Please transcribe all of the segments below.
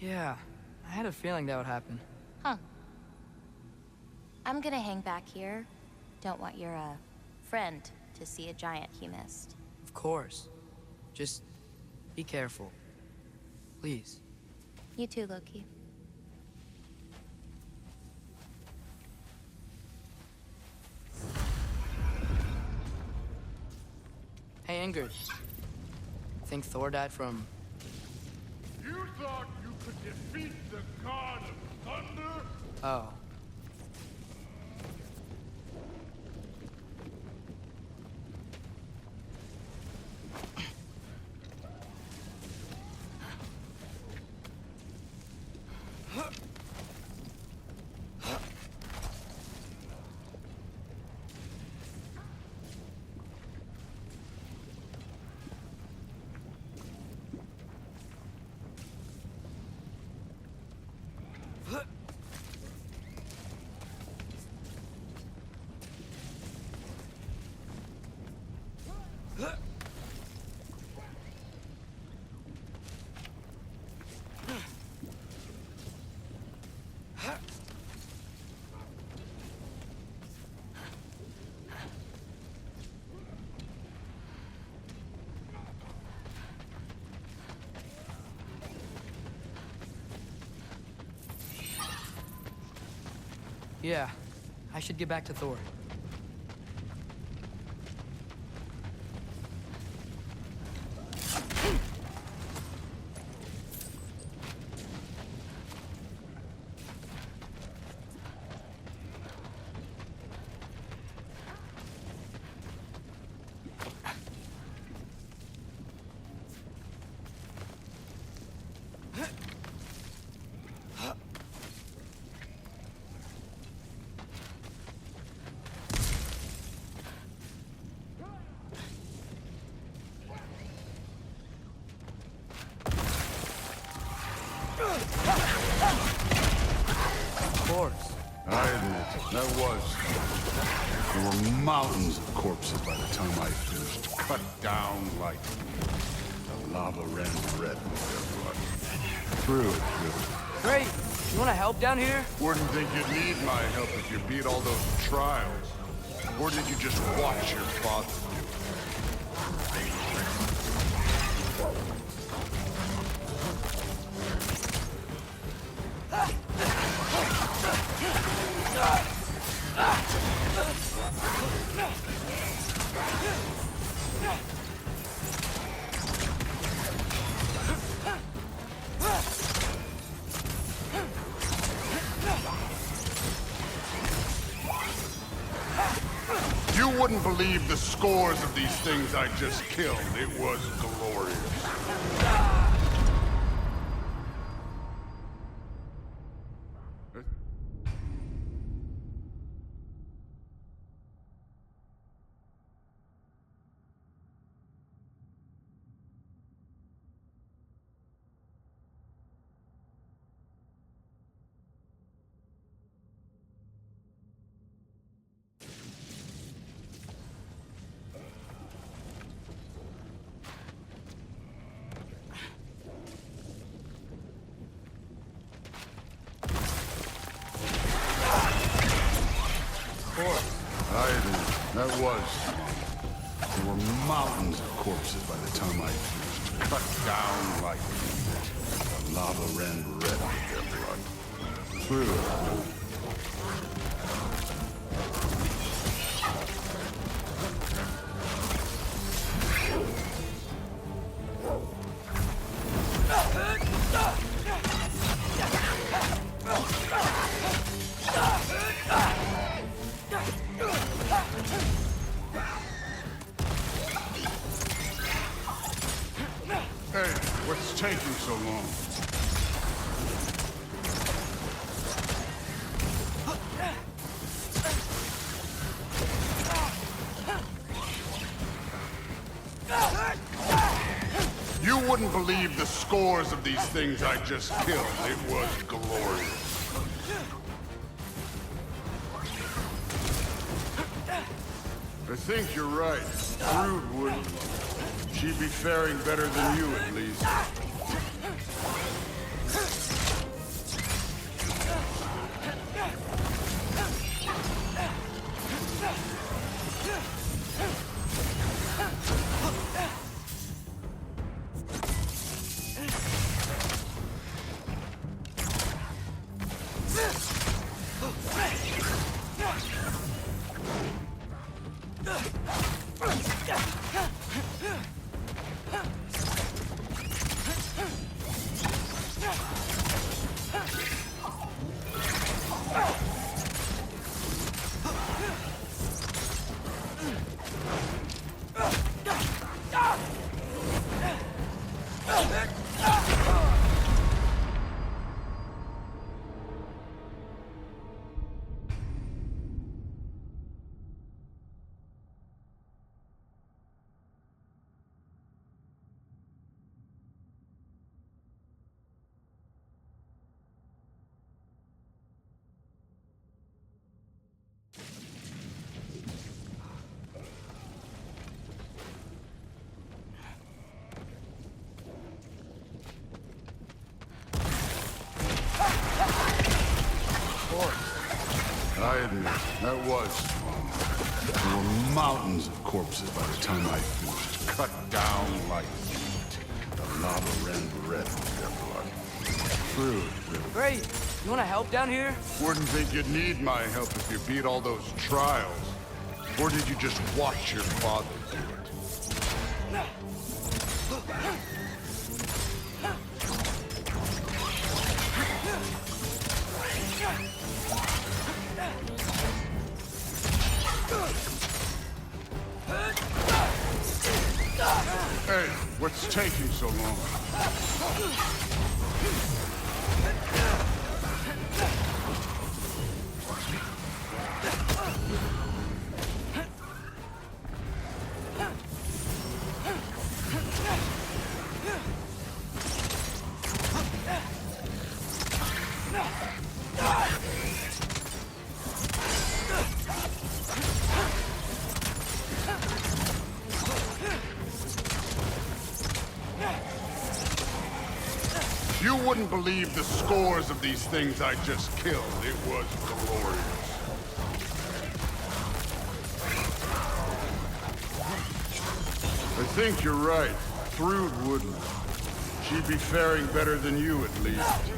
Yeah, I had a feeling that would happen. Huh. I'm gonna hang back here. Don't want your, friend to see a giant he missed. Of course. Just be careful. Please. You too, Loki. Hey, Ingrid. Think Thor died from... You thought you could defeat the god of thunder? Oh. Yeah, I should get back to Thor. Of course. I admit, that was. There were mountains of corpses by the time I finished. Cut down like the lava ran red with their blood. Through it, through. Great! You wanna help down here? Wouldn't think you'd need my help if you beat all those trials. Or did you just watch your father do it? You wouldn't believe the scores of these things I just killed. It was glorious. I admit, that was. There were mountains of corpses by the time I finished. Cut down like the lava ran red with their blood. Through it. Hey, what's taking so long? You wouldn't believe the scores of these things I just killed. It was glorious. I think you're right. Brood wouldn't. She'd be faring better than you, at least. I admit, that was fun. There were mountains of corpses by the time I finished, cut down like meat. The lava ran red with their blood. True, really. Great. You want to help down here? Wouldn't think you'd need my help if you beat all those trials. Or did you just watch your father do it? Hey, what's taking so long? You wouldn't believe the scores of these things I just killed. It was glorious. I think you're right. Thrud wouldn't. She'd be faring better than you, at least.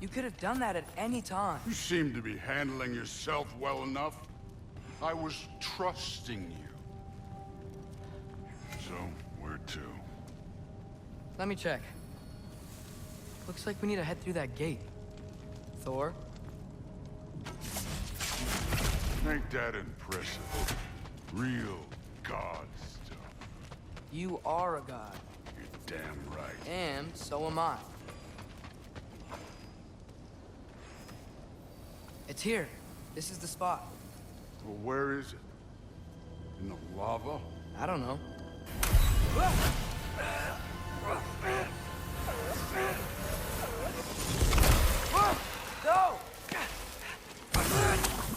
You could have done that at any time. You seem to be handling yourself well enough. I was trusting you. So, where to? Let me check. Looks like we need to head through that gate. Thor? Ain't that impressive? Real god stuff. You are a god. You're damn right. And so am I. It's here. This is the spot. Well, where is it? In the lava? I don't know.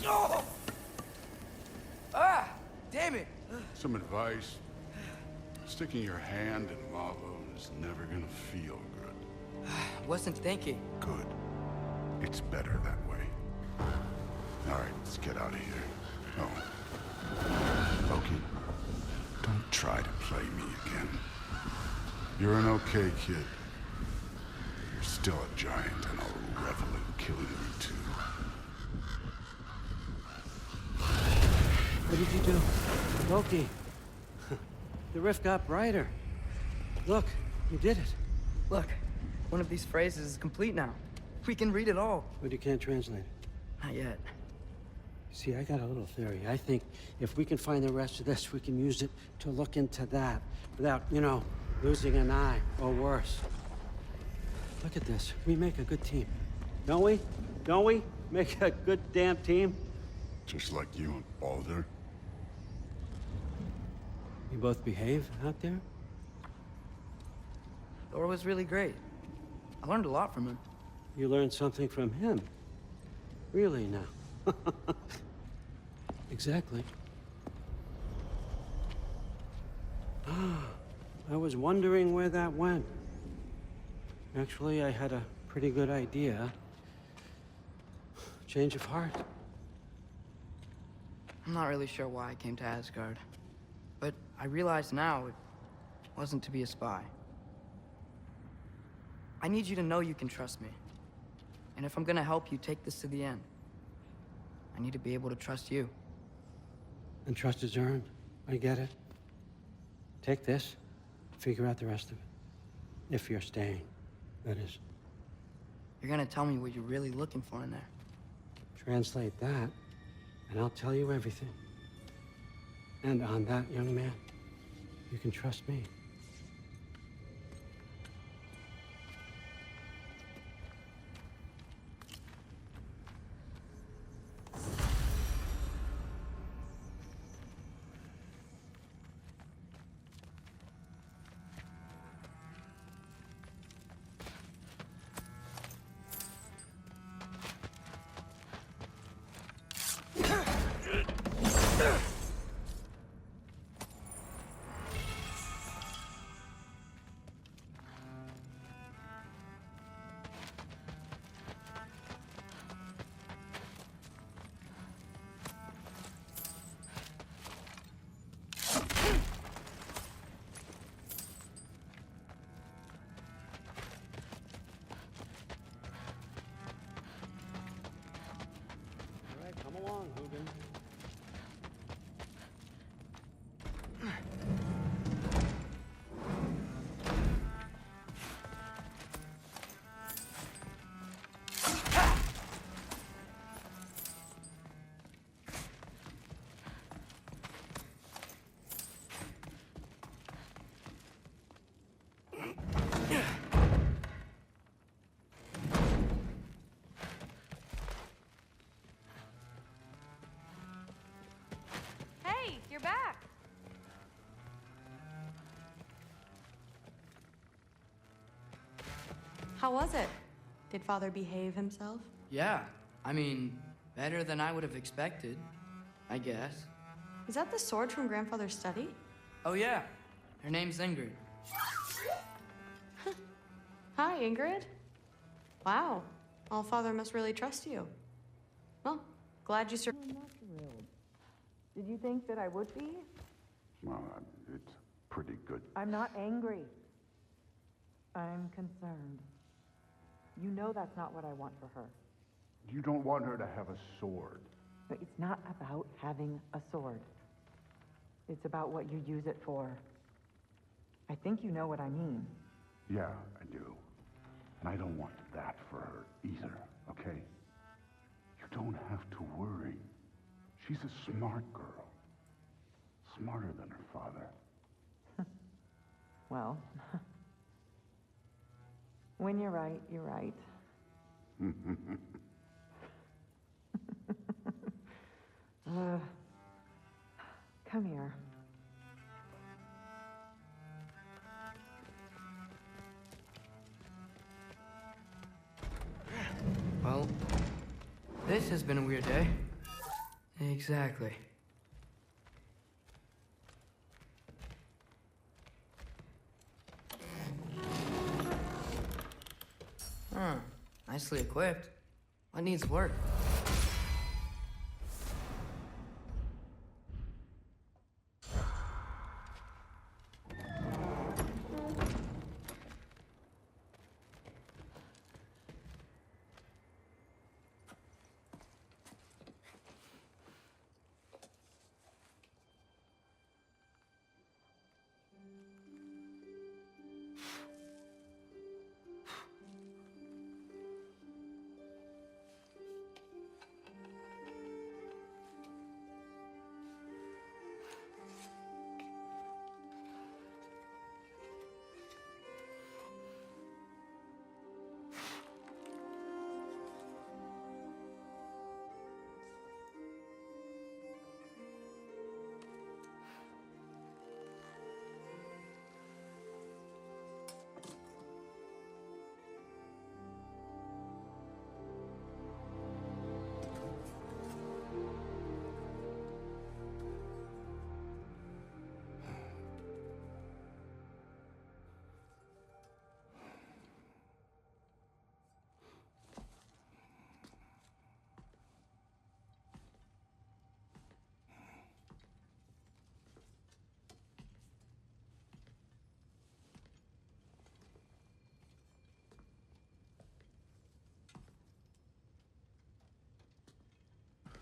No! Ah! Damn it! Some advice. Sticking your hand in lava is never gonna feel good. Wasn't thinking. Good. It's better that way. All right, let's get out of here. Oh. Loki, don't try to play me again. You're an okay kid. You're still a giant, and I'll revel in killing you too. What did you do? Loki. The rift got brighter. Look, you did it. Look, one of these phrases is complete now. We can read it all. But you can't translate it. Not yet. See, I got a little theory. I think if we can find the rest of this, we can use it to look into that without, you know, losing an eye or worse. Look at this. We make a good team. Don't we? Don't we? Make a good damn team? Just like you and Baldur. You both behave out there? Thor was really great. I learned a lot from him. You learned something from him. Really now. Exactly. I was wondering where that went. Actually, I had a pretty good idea. Change of heart. I'm not really sure why I came to Asgard. But I realize now it wasn't to be a spy. I need you to know you can trust me. And if I'm gonna help you take this to the end, I need to be able to trust you. And trust is earned. I get it. Take this, figure out the rest of it. If you're staying, that is. You're gonna tell me what you're really looking for in there. Translate that, and I'll tell you everything. And on that, young man, you can trust me. All right, come along, Hogan. Hey, you're back. How was it? Did Father behave himself? Yeah, I mean, better than I would have expected, I guess. Is that the sword from Grandfather's study? Oh yeah, her name's Ingrid. Hi, Ingrid. Wow, All-Father must really trust you. Well, glad you sur- I'm not thrilled. Did you think that I would be? Well, it's pretty good. I'm not angry. I'm concerned. You know that's not what I want for her. You don't want her to have a sword. But it's not about having a sword. It's about what you use it for. I think you know what I mean. Yeah, I do. And I don't want that for her either, okay? You don't have to worry. She's a smart girl. Smarter than her father. Well, when you're right, you're right. Come here. Well, this has been a weird day. Exactly. Huh. Nicely equipped. What needs work?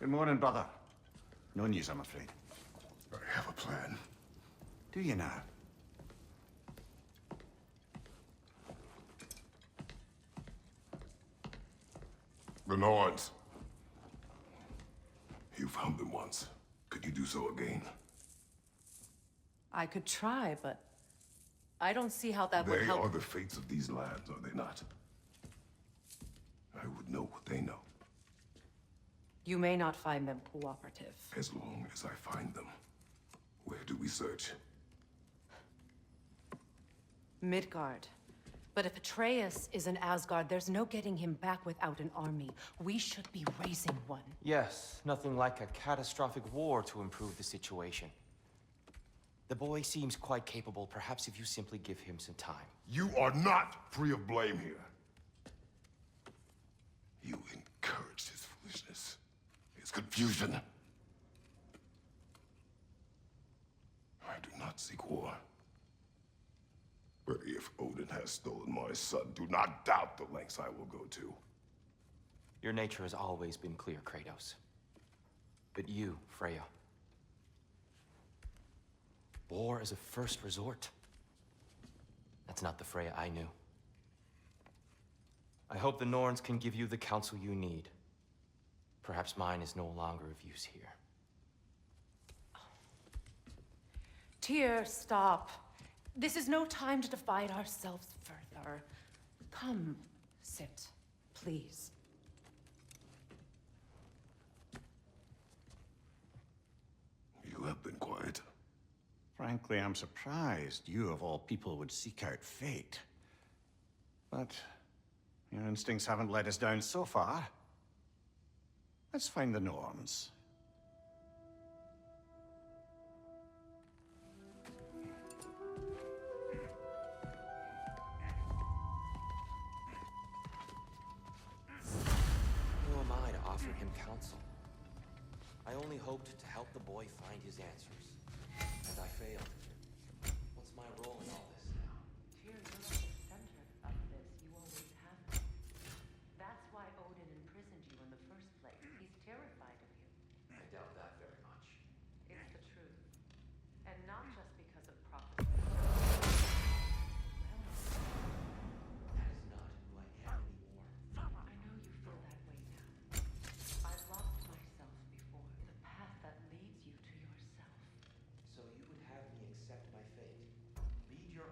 Good morning, brother. No news, I'm afraid. I have a plan. Do you now? The Norns. You found them once. Could you do so again? I could try, but I don't see how that would They help. are the fates of these lands, are they not? I would know what they know, You may not find them cooperative. as long as I find them. Where do we search? Midgard. But if Atreus is in Asgard, there's no getting him back without an army. We should be raising one. Yes, nothing like a catastrophic war to improve the situation. The boy seems quite capable. Perhaps if you simply give him some time. You are not free of blame here. You encouraged his foolishness, his confusion. I do not seek war. But if Odin has stolen my son, do not doubt the lengths I will go to. Your nature has always been clear, Kratos. But you, Freya. War is a first resort. That's not the Freya I knew. I hope the Norns can give you the counsel you need. Perhaps mine is no longer of use here. Tyr, stop. This is no time to divide ourselves further. Come, sit, please. You have been quiet. Frankly, I'm surprised you, of all people, would seek out fate. But your instincts haven't let us down so far. Let's find the Norns. Who am I to offer him counsel? I only hoped to help the boy find his answers. And I failed. What's my role in all this now? Tyr, you're at the center of this. You always have been. That's why Odin imprisoned you in the first place. He's terrified of you. I doubt that very much. It's the truth. And not just because of prophecy. Well, That is not who I am anymore. I know you feel that way now. I've lost myself before. The path that leads you to yourself. So you would have me accept my fate, lead your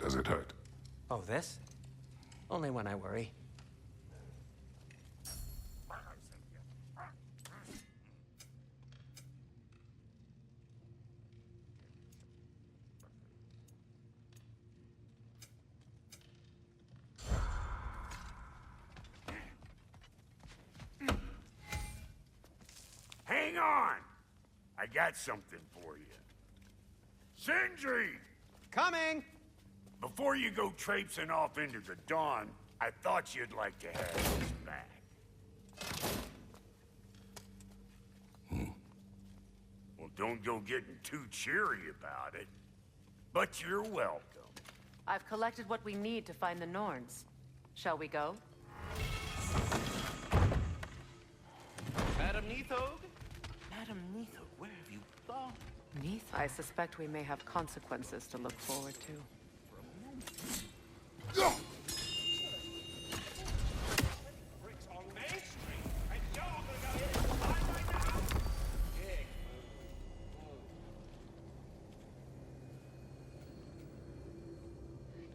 Does it hurt? Oh, this? Only when I worry. Hang on! I got something for you. Sindri! Coming! Before you go traipsing off into the dawn, I thought you'd like to have this back. Well, don't go getting too cheery about it. But you're welcome. I've collected what we need to find the Norns. Shall we go? Madam Neathog? Madam Neathog, where have you gone? I suspect we may have consequences to look forward to. Bricks on Main Street, and you're gonna go hit it right now? Big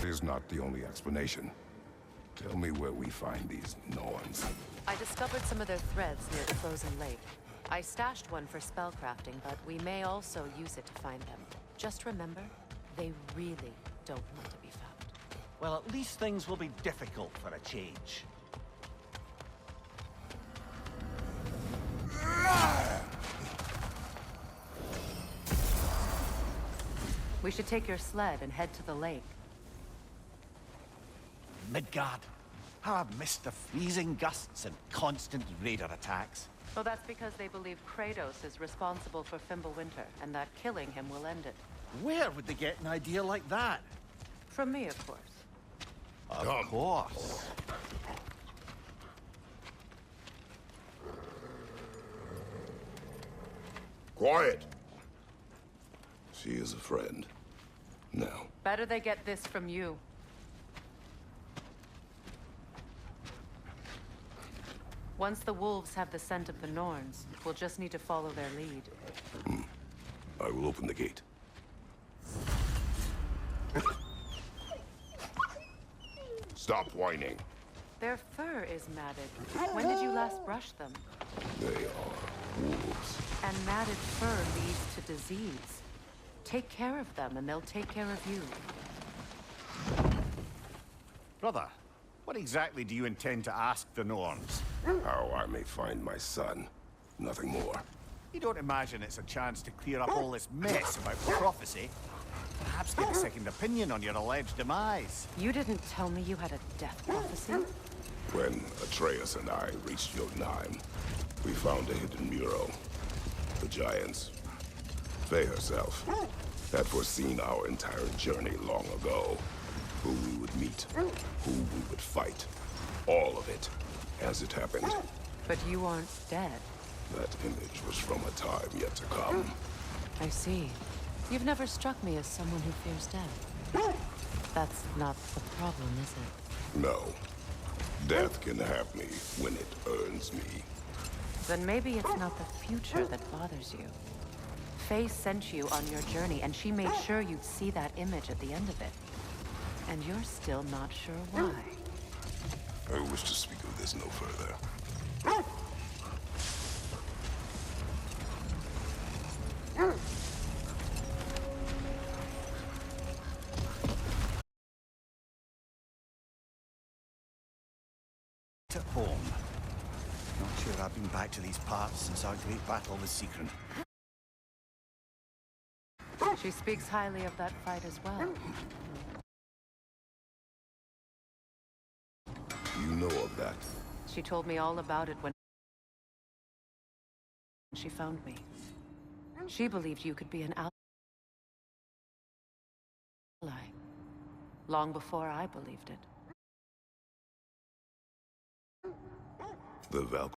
move. Is not the only explanation. Tell me where we find these Norns. I discovered some of their threads near the frozen lake. I stashed one for spellcrafting, but we may also use it to find them. Just remember, they really don't want to be found. Well, at least things will be difficult for a change. We should take your sled and head to the lake. Midgard. How I've missed the freezing gusts and constant raider attacks. Well, that's because they believe Kratos is responsible for Fimbulwinter, and that killing him will end it. Where would they get an idea like that? From me, of course. Of course. Quiet! She is a friend. Now. Better they get this from you. Once the wolves have the scent of the Norns, we'll just need to follow their lead. I will open the gate. Stop whining. Their fur is matted. When did you last brush them? They are wolves. And matted fur leads to disease. Take care of them, and they'll take care of you. Brother, what exactly do you intend to ask the Norns? How I may find my son. Nothing more. You don't imagine it's a chance to clear up all this mess about prophecy? Perhaps get a second opinion on your alleged demise. You didn't tell me you had a death prophecy? When Atreus and I reached Jotunheim, we found a hidden mural. The Giants, Faye herself, had foreseen our entire journey long ago. Who we would meet, who we would fight. All of it, as it happened. But you aren't dead. That image was from a time yet to come. I see. You've never struck me as someone who fears death. That's not the problem, is it? No. Death can have me when it earns me. Then maybe it's not the future that bothers you. Faye sent you on your journey, and she made sure you'd see that image at the end of it. And you're still not sure why. I wish to speak of this no further. At home. Not sure I've been back to these parts since our great battle with Secret. She speaks highly of that fight as well. You know of that? She told me all about it when she found me. She believed you could be an ally. Long before I believed it. The Valkyrie.